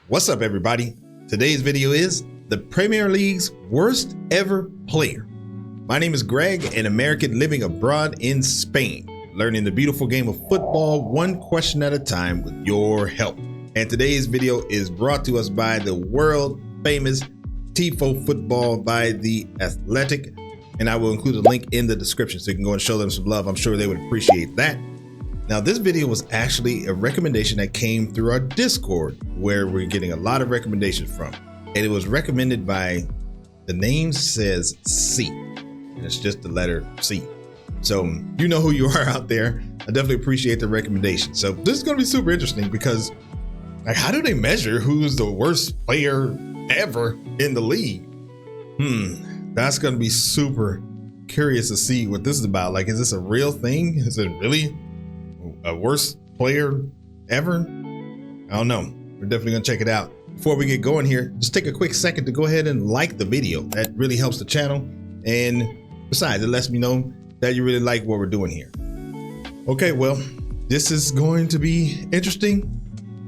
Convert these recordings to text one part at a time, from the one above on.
What's up, everybody? Today's video is the Premier League's worst ever player. My name is Greg, an American living abroad in Spain, learning the beautiful game of football one question at a time with your help. And today's video is brought to us by the world famous Tifo Football by The Athletic. And I will include a link in the description so you can go and show them some love. I'm sure they would appreciate that. Now, this video was actually a recommendation that came through our Discord, where we're getting a lot of recommendations from. And it was recommended by, the name says C, and it's just the letter C. So you know who you are out there. I definitely appreciate the recommendation. So this is going to be super interesting because, like, how do they measure who's the worst player ever in the league? That's going to be super curious to see what this is about. Like, is this a real thing? Is it really a worst player ever? I don't know. We're definitely gonna check it out. Before we get going here, just take a quick second to go ahead and like the video. That really helps the channel. And besides, it lets me know that you really like what we're doing here. Okay, well, this is going to be interesting,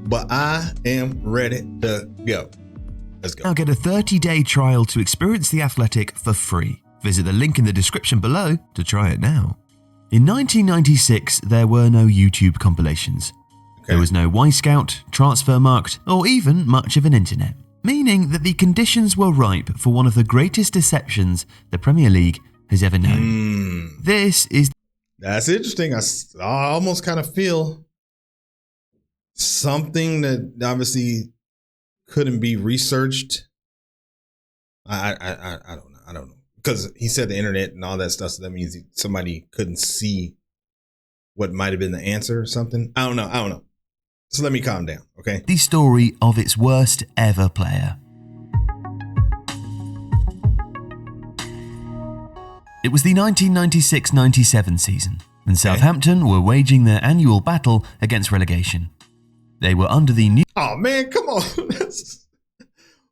but I am ready to go. Let's go. Now get a 30-day trial to experience The Athletic for free. Visit the link in the description below to try it now. In 1996, there were no YouTube compilations. There was no Y-Scout, Transfermarkt, or even much of an internet, meaning that the conditions were ripe for one of the greatest deceptions the Premier League has ever known. That's interesting. I almost kind of feel something that obviously couldn't be researched. I don't know. I don't know. Because he said the internet and all that stuff, so that means somebody couldn't see what might have been the answer or something. I don't know. So let me calm down, okay? The story of its worst ever player. It was the 1996-97 season, and Southampton were waging their annual battle against relegation. They were under the new... Oh man, come on.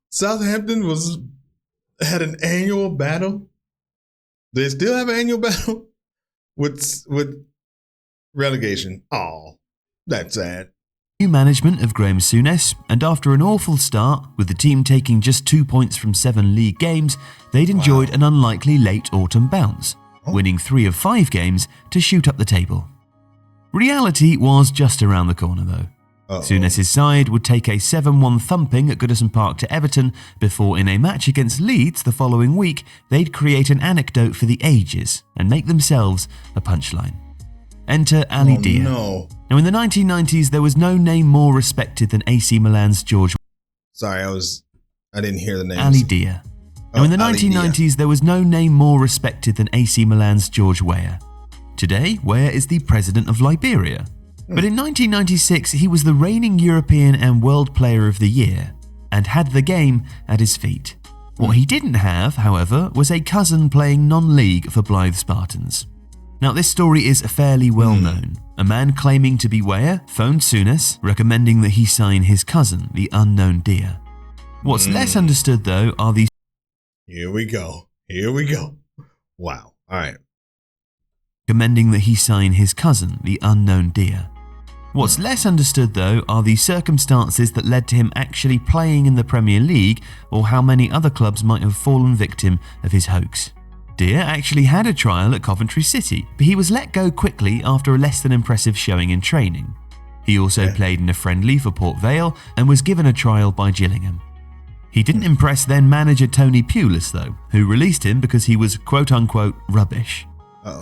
Southampton had an annual battle. They still have an annual battle with relegation. Oh, that's sad. New management of Graham Souness, and after an awful start, with the team taking just 2 points from 7 league games, they'd enjoyed an unlikely late autumn bounce, winning 3 of 5 games to shoot up the table. Reality was just around the corner though. Souness's side would take a 7-1 thumping at Goodison Park to Everton before, in a match against Leeds the following week, they'd create an anecdote for the ages and make themselves a punchline. Enter Ali Dia. No. Now, in the 1990s, there was no name more respected than AC Milan's George. Sorry, I didn't hear the name. Ali Dia. Now, in the 1990s, there was no name more respected than AC Milan's George Weah. Today, Weah is the president of Liberia. But in 1996, he was the reigning European and World Player of the Year and had the game at his feet. What he didn't have, however, was a cousin playing non-league for Blythe Spartans. Now, this story is fairly well known. A man claiming to be Weah phoned Souness, recommending that he sign his cousin, the unknown Dia. What's less understood, though, are these... Here we go. Wow. All right. Recommending that he sign his cousin, the unknown Dia. What's less understood, though, are the circumstances that led to him actually playing in the Premier League, or how many other clubs might have fallen victim of his hoax. Dia actually had a trial at Coventry City, but he was let go quickly after a less than impressive showing in training. He also played in a friendly for Port Vale and was given a trial by Gillingham. He didn't impress then manager Tony Pulis, though, who released him because he was quote-unquote rubbish.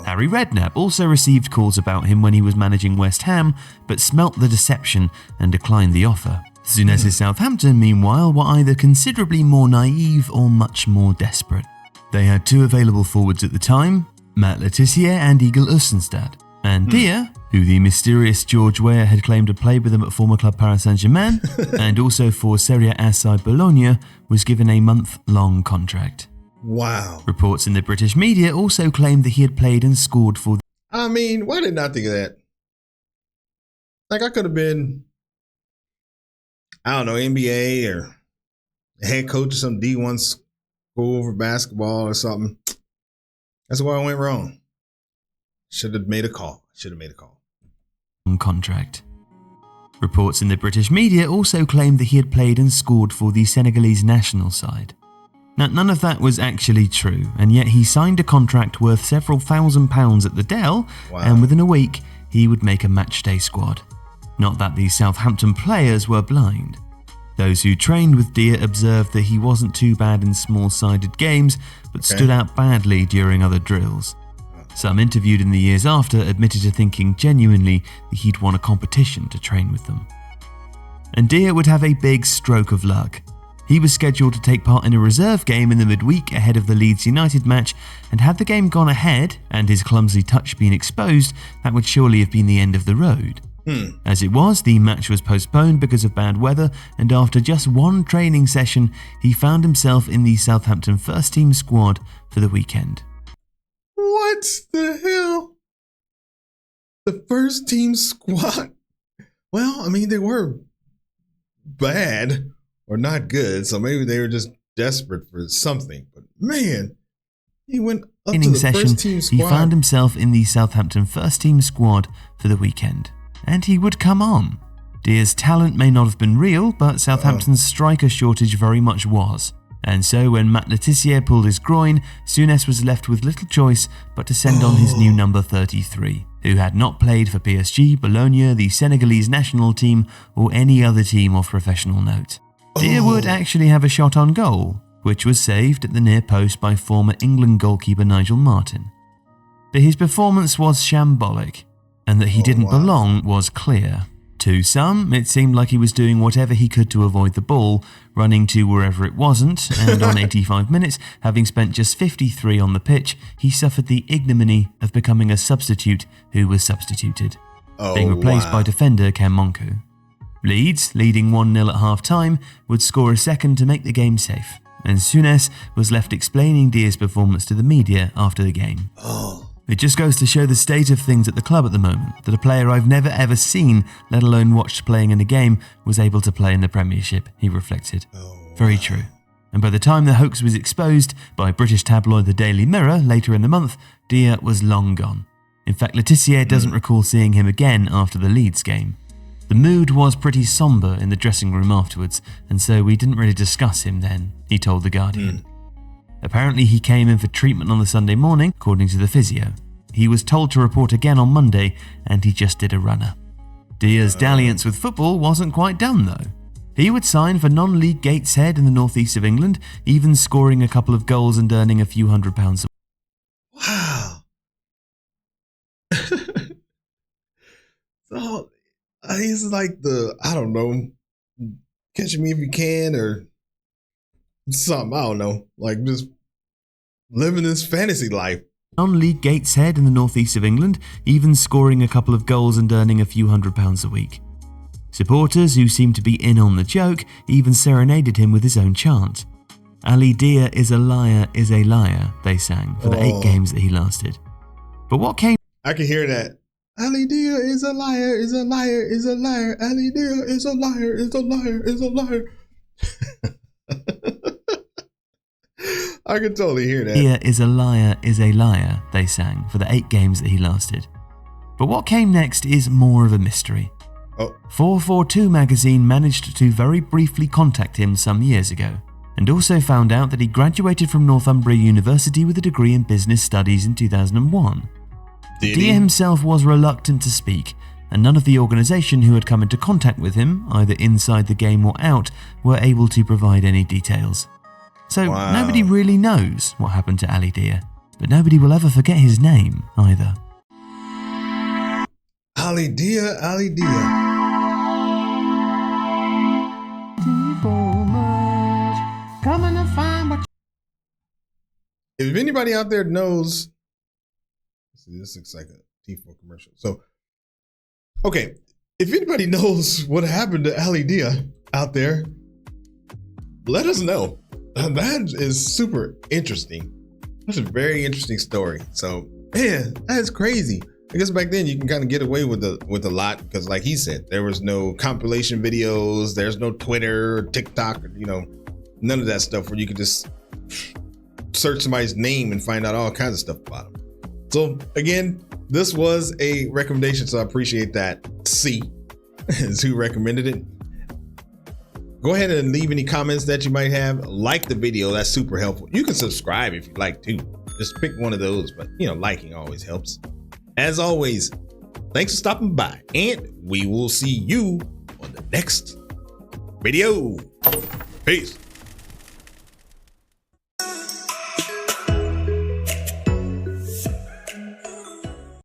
Harry Redknapp also received calls about him when he was managing West Ham, but smelt the deception and declined the offer. Souness's Southampton, meanwhile, were either considerably more naive or much more desperate. They had 2 available forwards at the time, Matt Le Tissier and Eagle Oestenstad. And Dia, who the mysterious George Weah had claimed to play with him at former club Paris Saint-Germain, and also for Serie A side Bologna, was given a month-long contract. Wow. Reports in the British media also claimed that he had played and scored for... I mean, why did I not think of that? Like, I could have been, I don't know, NBA or head coach of some D1 school for basketball or something. That's where I went wrong. Should have made a call. Contract. Reports in the British media also claimed that he had played and scored for the Senegalese national side. Now, none of that was actually true, and yet he signed a contract worth several £1,000s at the Dell, and within a week, he would make a matchday squad. Not that the Southampton players were blind. Those who trained with Dia observed that he wasn't too bad in small-sided games, but stood out badly during other drills. Some interviewed in the years after admitted to thinking genuinely that he'd won a competition to train with them. And Dia would have a big stroke of luck. He was scheduled to take part in a reserve game in the midweek ahead of the Leeds United match, and had the game gone ahead and his clumsy touch been exposed, that would surely have been the end of the road. As it was, the match was postponed because of bad weather, and after just one training session, he found himself in the Southampton first team squad for the weekend. What the hell? The first team squad? Well, I mean, they were bad or not good, so maybe they were just desperate for something. But man, he went up to the first team squad. He found himself in the Southampton first team squad for the weekend, and he would come on. Dia's talent may not have been real, but Southampton's striker shortage very much was. And so when Matt Le Tissier pulled his groin, Souness was left with little choice but to send on his new number 33, who had not played for PSG, Bologna, the Senegalese national team, or any other team of professional note. Dia would actually have a shot on goal, which was saved at the near post by former England goalkeeper Nigel Martin. But his performance was shambolic, and that he didn't belong was clear. To some, it seemed like he was doing whatever he could to avoid the ball, running to wherever it wasn't, and on 85 minutes, having spent just 53 on the pitch, he suffered the ignominy of becoming a substitute who was substituted, being replaced by defender Ken Monku. Leeds, leading 1-0 at half-time, would score a second to make the game safe, and Souness was left explaining Dia's performance to the media after the game. It just goes to show the state of things at the club at the moment, that a player I've never ever seen, let alone watched playing in a game, was able to play in the Premiership, he reflected. Very true. And by the time the hoax was exposed by British tabloid The Daily Mirror later in the month, Dia was long gone. In fact, Le Tissier doesn't recall seeing him again after the Leeds game. The mood was pretty sombre in the dressing room afterwards, and so we didn't really discuss him then, he told The Guardian. Apparently he came in for treatment on the Sunday morning, according to the physio. He was told to report again on Monday, and he just did a runner. Dia's dalliance with football wasn't quite done though. He would sign for non-league Gateshead in the northeast of England, even scoring a couple of goals and earning a few £100s. Wow. So he's like the, I don't know, Catch Me If You Can or something, I don't know, like just living this fantasy life. Non-league Gateshead in the northeast of England, even scoring a couple of goals and earning a few £100s a week. Supporters who seemed to be in on the joke even serenaded him with his own chant. Ali Dia is a liar, they sang for the 8 games that he lasted. But what came... I can hear that. Ali Dia is a liar, is a liar, is a liar. Ali Dia is a liar, is a liar, is a liar. I can totally hear that. Dia is a liar, they sang for the 8 games that he lasted. But what came next is more of a mystery. 442 magazine managed to very briefly contact him some years ago, and also found out that he graduated from Northumbria University with a degree in business studies in 2001. Dia himself was reluctant to speak, and none of the organisation who had come into contact with him, either inside the game or out, were able to provide any details. So nobody really knows what happened to Ali Dia, but nobody will ever forget his name either. Ali Dia, Ali Dia. If anybody out there knows, this looks like a T4 commercial. So, okay, if anybody knows what happened to Ali Dia out there, let us know. That is super interesting. That's a very interesting story. So, man, that's crazy. I guess back then you can kind of get away with a lot because, like he said, there was no compilation videos, there's no Twitter or TikTok, none of that stuff where you could just search somebody's name and find out all kinds of stuff about them. So again, this was a recommendation, so I appreciate that. C. is who recommended it. Go ahead and leave any comments that you might have. Like the video, that's super helpful. You can subscribe if you'd like to. Just pick one of those, but liking always helps. As always, thanks for stopping by, and we will see you on the next video. Peace.